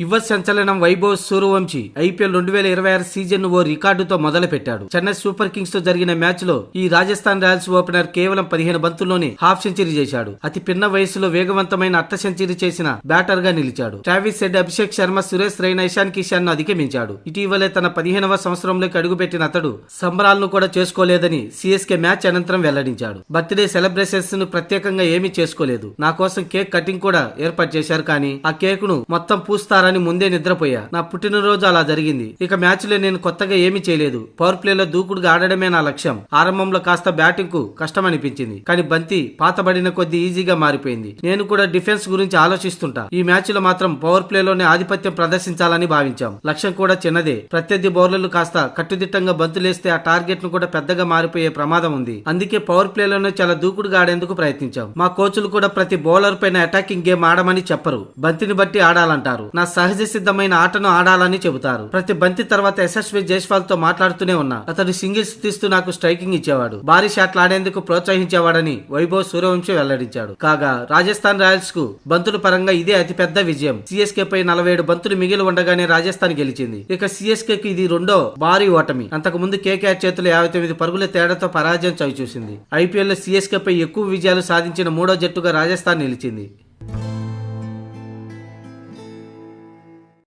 యువ సంచలనం Vaibhav Suryavanshi IPL 2026 season ను ఓ రికార్డుతో మొదలుపెట్టాడు. చెన్నై సూపర్ కింగ్స్ తో జరిగిన మ్యాచ్ లో ఈ రాజస్థాన్ రాయల్స్ ఓపెనర్ కేవలం 15 బంతుల్లోనే హాఫ్ సెంచరీ చేశాడు. అతి పిన్న వయసులో వేగవంతమైన అర్ధ సెంచరీ చేసిన బ్యాటర్ గా నిలిచాడు. ట్రావిస్ హెడ్, అభిషేక్ శర్మ, సురేష్ రైనా, ఇషాన్ కిషాన్ ను అధిగమించాడు. ఇటీవలే తన 15వ సంవత్సరంలోకి అడుగుపెట్టిన అతడు సంబరాలను కూడా చేసుకోలేదని సిఎస్కే మ్యాచ్ అనంతరం వెల్లడించాడు. బర్త్డే సెలబ్రేషన్స్ ను ప్రత్యేకంగా ఏమీ చేసుకోలేదు. నా కోసం కేక్ కటింగ్ కూడా ఏర్పాటు చేశారు, కానీ ఆ కేక్ ను మొత్తం పూస్తారని ముందే నిద్రపోయా. నా పుట్టినరోజు అలా జరిగింది. ఇక మ్యాచ్ లో నేను కొత్తగా ఏమీ చేయలేదు. పవర్ ప్లే లో దూకుడుగా ఆడడమే నా లక్ష్యం. ఆరంభంలో కాస్త బ్యాటింగ్ కు కష్టం అనిపించింది, కానీ బంతి పాతబడిన కొద్ది ఈజీగా మారిపోయింది. నేను కూడా డిఫెన్స్ గురించి ఆలోచిస్తుంటా. ఈ మ్యాచ్ లో మాత్రం పవర్ ప్లే లోనే ఆధిపత్యం ప్రదర్శించాలని భావించాం. లక్ష్యం కూడా చిన్నదే. ప్రత్యర్థి బౌలర్లు కాస్త కట్టుదిట్టంగా బంతులేస్తే ఆ టార్గెట్ ను కూడా పెద్దగా మారిపోయే ప్రమాదం ఉంది. అందుకే పవర్ ప్లే లోనే చాలా దూకుడుగా ఆడేందుకు ప్రయత్నించాం. మా కోచ్లు కూడా ప్రతి బౌలర్ పైన అటాకింగ్ గేమ్ ఆడమని చెప్పరు, బంతిని బట్టి ఆడాలంటారు. నా సహజ సిద్ధమైన ఆటను ఆడాలని చెబుతారు. ప్రతి బంతి తర్వాత యశస్వి జైస్వాల్ తో మాట్లాడుతూనే ఉన్నా. అతడు సింగిల్స్ తీస్తూ నాకు స్ట్రైకింగ్ ఇచ్చేవాడు, భారీ షాట్లు ఆడేందుకు ప్రోత్సహించేవాడని వైభవ్ సూర్యవంశీ వెల్లడించాడు. కాగా రాజస్థాన్ రాయల్స్ కు బంతుల పరంగా ఇదే అతిపెద్ద విజయం. సిఎస్కే పై 47 బంతులు మిగిలి ఉండగానే రాజస్థాన్ గెలిచింది. ఇక సిఎస్కే కి ఇది రెండో భారీ ఓటమి. అంతకు ముందు కేకేఆర్ చేతులు 59 పరుగుల తేడాతో పరాజయం చవిచూసింది. ఐపీఎల్ లో సిఎస్కే పై ఎక్కువ విజయాలు సాధించిన మూడో జట్టుగా రాజస్థాన్ నిలిచింది.